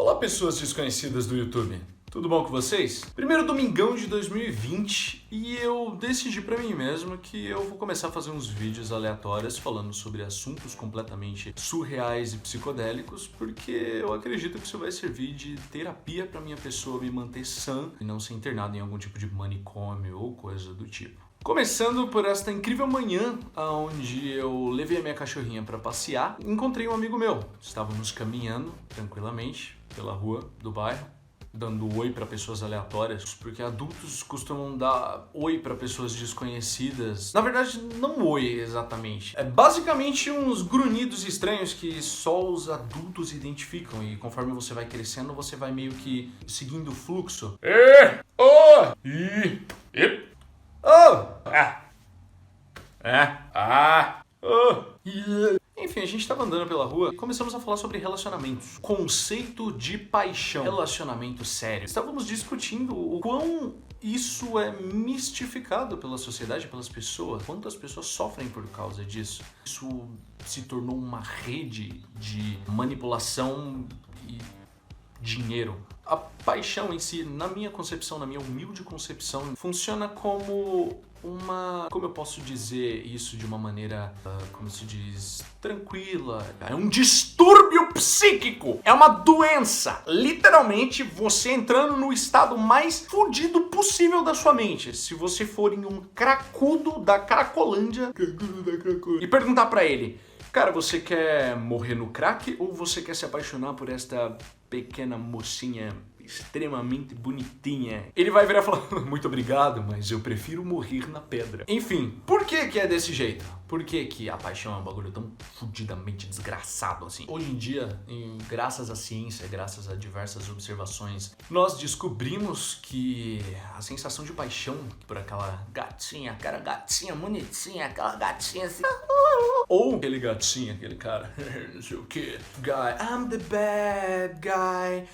Olá, pessoas desconhecidas do YouTube. Tudo bom com vocês? Primeiro domingão de 2020 e eu decidi pra mim mesmo que eu vou começar a fazer uns vídeos aleatórios falando sobre assuntos completamente surreais e psicodélicos, porque eu acredito que isso vai servir de terapia pra minha pessoa me manter sã e não ser internado em algum tipo de manicômio ou coisa do tipo. Começando por esta incrível manhã, onde eu levei a minha cachorrinha para passear, encontrei um amigo meu. Estávamos caminhando tranquilamente pela rua do bairro, dando oi para pessoas aleatórias, porque adultos costumam dar oi para pessoas desconhecidas. Na verdade, não oi exatamente. É basicamente uns grunhidos estranhos que só os adultos identificam, e conforme você vai crescendo, você vai meio que seguindo o fluxo. Enfim, a gente tava andando pela rua e começamos a falar sobre relacionamentos. Conceito de paixão. Relacionamento sério. Estávamos discutindo o quão isso é mistificado pela sociedade, pelas pessoas. Quantas pessoas sofrem por causa disso. Isso se tornou uma rede de manipulação e dinheiro. A paixão em si, na minha concepção, na minha humilde concepção, funciona como uma... Como eu posso dizer isso de uma maneira, como se diz, tranquila? É um distúrbio psíquico! É uma doença! Literalmente, você entrando no estado mais fudido possível da sua mente. Se você for em um cracudo da Cracolândia e perguntar pra ele: cara, você quer morrer no crack ou você quer se apaixonar por esta pequena mocinha extremamente bonitinha? Ele vai virar e falar: muito obrigado, mas eu prefiro morrer na pedra. Enfim, por que é desse jeito? Por que a paixão é um bagulho tão fudidamente desgraçado assim? Hoje em dia, graças à ciência, graças a diversas observações, nós descobrimos que a sensação de paixão por aquela gatinha, aquela gatinha bonitinha, aquela gatinha assim, ou aquele gatinho, aquele cara, não sei o que, guy, I'm the bad guy.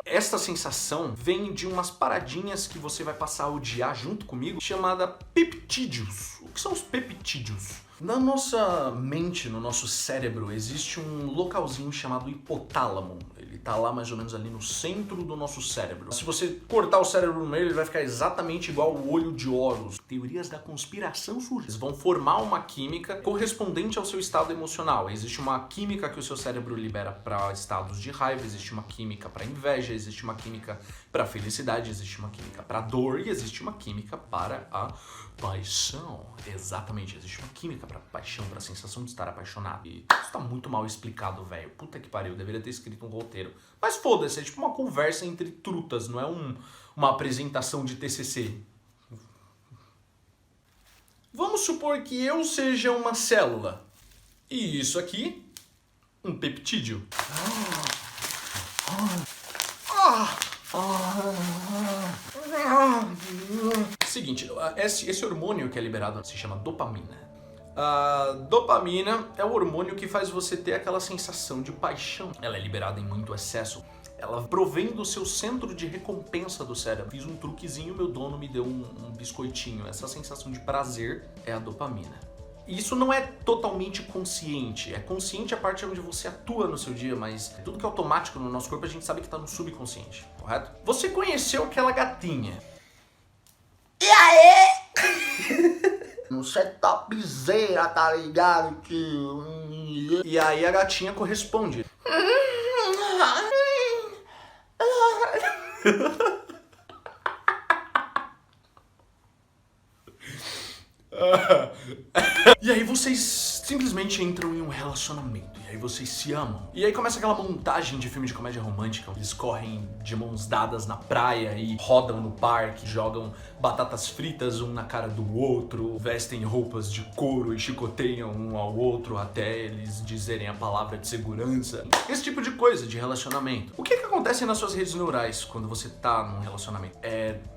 Esta sensação vem de umas paradinhas que você vai passar a odiar junto comigo, chamada peptídeos. O que são os peptídeos? Na nossa mente, no nosso cérebro, existe um localzinho chamado hipotálamo. Ele tá lá mais ou menos ali no centro do nosso cérebro. Se você cortar o cérebro no meio, ele vai ficar exatamente igual o olho de Horus. Teorias da conspiração surgem. Eles vão formar uma química correspondente ao seu estado emocional. Existe uma química que o seu cérebro libera para estados de raiva, existe uma química para inveja, existe uma química para felicidade, existe uma química para dor e existe uma química para a paixão. Exatamente, existe uma química para paixão, para a sensação de estar apaixonado. E isso tá muito mal explicado, velho. Puta que pariu, eu deveria ter escrito um roteiro. Mas foda-se, é tipo uma conversa entre trutas, não é uma apresentação de TCC. Vamos supor que eu seja uma célula. E isso aqui, um peptídeo. Seguinte, esse hormônio que é liberado se chama dopamina. A dopamina é o hormônio que faz você ter aquela sensação de paixão. Ela é liberada em muito excesso. Ela provém do seu centro de recompensa do cérebro. Fiz um truquezinho, meu dono me deu um biscoitinho. Essa sensação de prazer é a dopamina. Isso não é totalmente consciente. É consciente a parte onde você atua no seu dia, mas tudo que é automático no nosso corpo a gente sabe que tá no subconsciente, correto? Você conheceu aquela gatinha. E aí? Você é topzera, tá ligado? E aí a gatinha corresponde. E aí vocês simplesmente entram em um relacionamento. E aí vocês se amam. E aí começa aquela montagem de filme de comédia romântica. Eles correm de mãos dadas na praia e rodam no parque, jogam batatas fritas um na cara do outro, vestem roupas de couro e chicoteiam um ao outro até eles dizerem a palavra de segurança. Esse tipo de coisa, de relacionamento. O que acontece nas suas redes neurais quando você tá num relacionamento?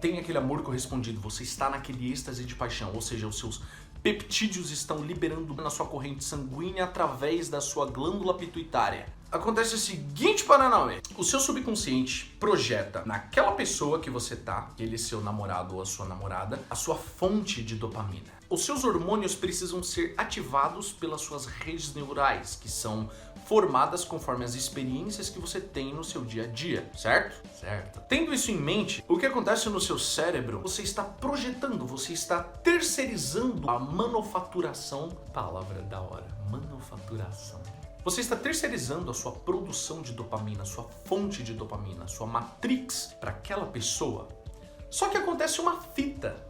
Tem aquele amor correspondido, você está naquele êxtase de paixão, ou seja, os seus peptídeos estão liberando na sua corrente sanguínea através da sua glândula pituitária. Acontece o seguinte, Paranauê. O seu subconsciente projeta naquela pessoa que você tá, aquele seu namorado ou a sua namorada, a sua fonte de dopamina. Os seus hormônios precisam ser ativados pelas suas redes neurais, que são formadas conforme as experiências que você tem no seu dia a dia, certo? Certo. Tendo isso em mente, o que acontece no seu cérebro, você está projetando, você está terceirizando a manufaturação, palavra da hora, manufaturação. Você está terceirizando a sua produção de dopamina, a sua fonte de dopamina, a sua matrix para aquela pessoa. Só que acontece uma fita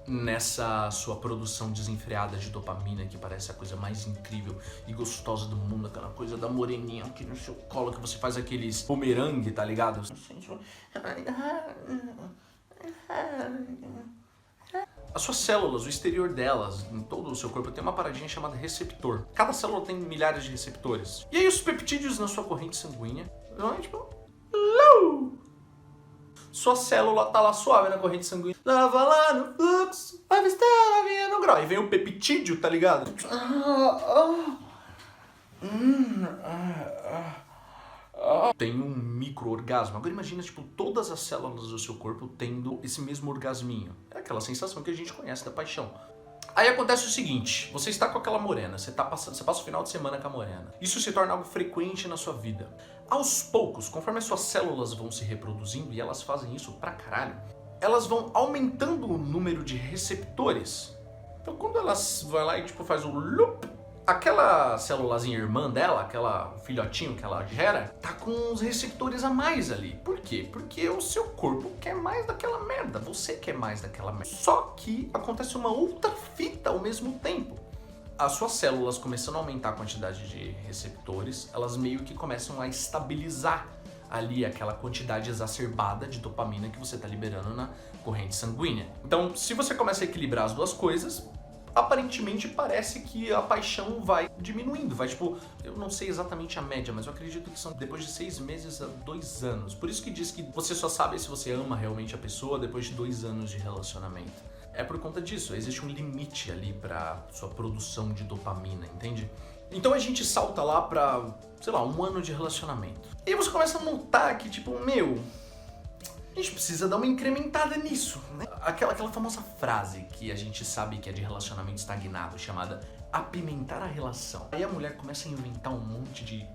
nessa sua produção desenfreada de dopamina, que parece a coisa mais incrível e gostosa do mundo, aquela coisa da moreninha aqui no seu colo, que você faz aqueles bumerangue, tá ligado? As suas células, o exterior delas, em todo o seu corpo, tem uma paradinha chamada receptor. Cada célula tem milhares de receptores. E aí os peptídeos na sua corrente sanguínea, tipo... Sua célula tá lá suave na corrente sanguínea. Tava lá no fluxo, a vistela vinha no grau. E vem o peptídeo, tá ligado? Tem um micro-orgasmo. Agora imagina, tipo, todas as células do seu corpo tendo esse mesmo orgasminho. É aquela sensação que a gente conhece da paixão. Aí acontece o seguinte, você está com aquela morena, você passa o final de semana com a morena. Isso se torna algo frequente na sua vida. Aos poucos, conforme as suas células vão se reproduzindo, e elas fazem isso pra caralho, elas vão aumentando o número de receptores. Então quando elas vão lá e tipo faz o loop, aquela célulazinha irmã dela, aquela filhotinho que ela gera, tá com uns receptores a mais ali. Por quê? Porque o seu corpo quer mais daquela merda, você quer mais daquela merda. Só que acontece uma outra fita ao mesmo tempo. As suas células começando a aumentar a quantidade de receptores, elas meio que começam a estabilizar ali aquela quantidade exacerbada de dopamina que você tá liberando na corrente sanguínea. Então, se você começa a equilibrar as duas coisas, aparentemente parece que a paixão vai diminuindo, vai tipo, eu não sei exatamente a média, mas eu acredito que são depois de 6 meses a 2 anos. Por isso que diz que você só sabe se você ama realmente a pessoa depois de 2 anos de relacionamento. É por conta disso, existe um limite ali pra sua produção de dopamina, entende? Então a gente salta lá pra, sei lá, 1 ano de relacionamento. E aí você começa a notar que tipo, a gente precisa dar uma incrementada nisso, né? Aquela famosa frase que a gente sabe que é de relacionamento estagnado, chamada apimentar a relação. Aí a mulher começa a inventar um monte de...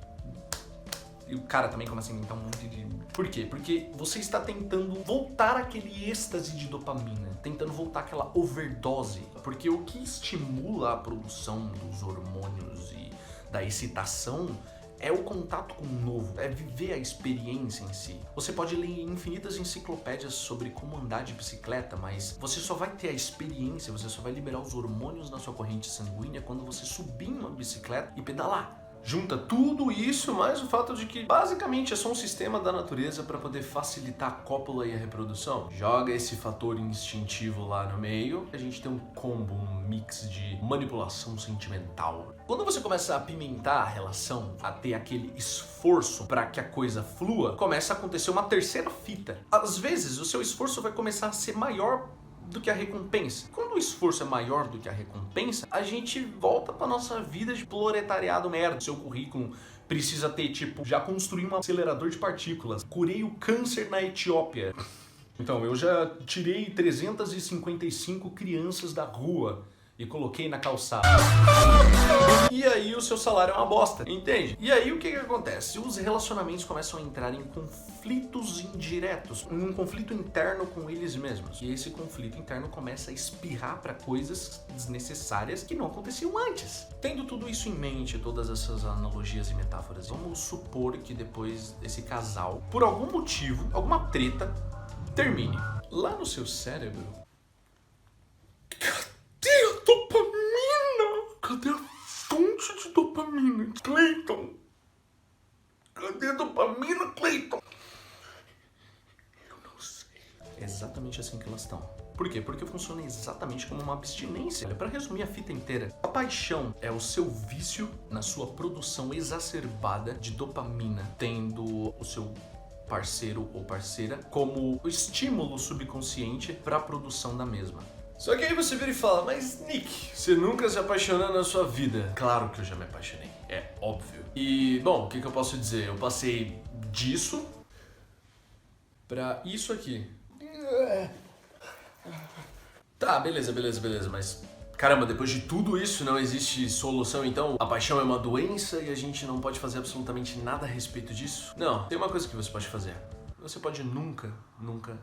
E o cara também começa a inventar um monte de... Por quê? Porque você está tentando voltar aquele êxtase de dopamina, tentando voltar aquela overdose. Porque o que estimula a produção dos hormônios e da excitação é o contato com o novo, é viver a experiência em si. Você pode ler infinitas enciclopédias sobre como andar de bicicleta, mas você só vai ter a experiência, você só vai liberar os hormônios na sua corrente sanguínea quando você subir em uma bicicleta e pedalar. Junta tudo isso, mais o fato de que basicamente é só um sistema da natureza para poder facilitar a cópula e a reprodução. Joga esse fator instintivo lá no meio, a gente tem um combo, um mix de manipulação sentimental. Quando você começa a apimentar a relação, a ter aquele esforço para que a coisa flua, começa a acontecer uma terceira fita. Às vezes o seu esforço vai começar a ser maior do que a recompensa. Quando o esforço é maior do que a recompensa, a gente volta pra nossa vida de proletariado merda. Seu currículo precisa ter, tipo, já construí um acelerador de partículas, curei o câncer na Etiópia. Então, eu já tirei 355 crianças da rua e coloquei na calçada. E aí o seu salário é uma bosta, entende? E aí o que acontece? Os relacionamentos começam a entrar em conflitos indiretos, um conflito interno com eles mesmos. E esse conflito interno começa a espirrar para coisas desnecessárias que não aconteciam antes. Tendo tudo isso em mente, todas essas analogias e metáforas, vamos supor que depois esse casal, por algum motivo, alguma treta, termine. Lá no seu cérebro, cadê a fonte de dopamina? Clayton! Cadê a dopamina, Clayton? Eu não sei. É exatamente assim que elas estão. Por quê? Porque funciona exatamente como uma abstinência. Para resumir a fita inteira, a paixão é o seu vício na sua produção exacerbada de dopamina, tendo o seu parceiro ou parceira como o estímulo subconsciente para a produção da mesma. Só que aí você vira e fala, mas Nick, você nunca se apaixonou na sua vida? Claro que eu já me apaixonei, é óbvio. E, bom, o que eu posso dizer? Eu passei disso pra isso aqui. Tá, beleza, mas Caramba, depois de tudo isso não existe solução, então? A paixão é uma doença e a gente não pode fazer absolutamente nada a respeito disso? Não, tem uma coisa que você pode fazer. Você pode nunca,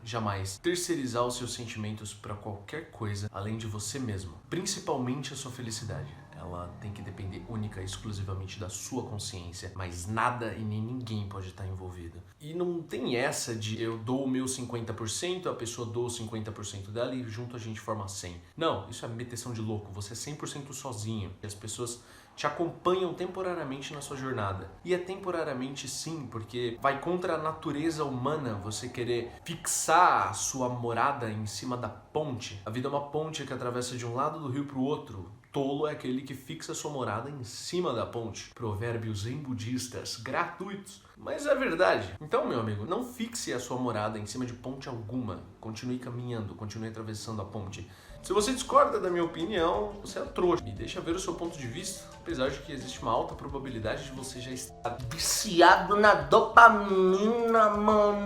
jamais terceirizar os seus sentimentos para qualquer coisa além de você mesmo. Principalmente a sua felicidade. Ela tem que depender única e exclusivamente da sua consciência, mas nada e nem ninguém pode estar envolvido. E não tem essa de eu dou o meu 50%, a pessoa doa 50% dela e junto a gente forma 100%. Não, isso é meteção de louco, você é 100% sozinho. E as pessoas te acompanham temporariamente na sua jornada. E é temporariamente sim, porque vai contra a natureza humana você querer fixar a sua morada em cima da ponte. A vida é uma ponte que atravessa de um lado do rio para o outro. Tolo é aquele que fixa sua morada em cima da ponte. Provérbios zen budistas gratuitos. Mas é verdade. Então, meu amigo, não fixe a sua morada em cima de ponte alguma. Continue caminhando, continue atravessando a ponte. Se você discorda da minha opinião, você é trouxa. Me deixa ver o seu ponto de vista, apesar de que existe uma alta probabilidade de você já estar Viciado na dopamina, mano.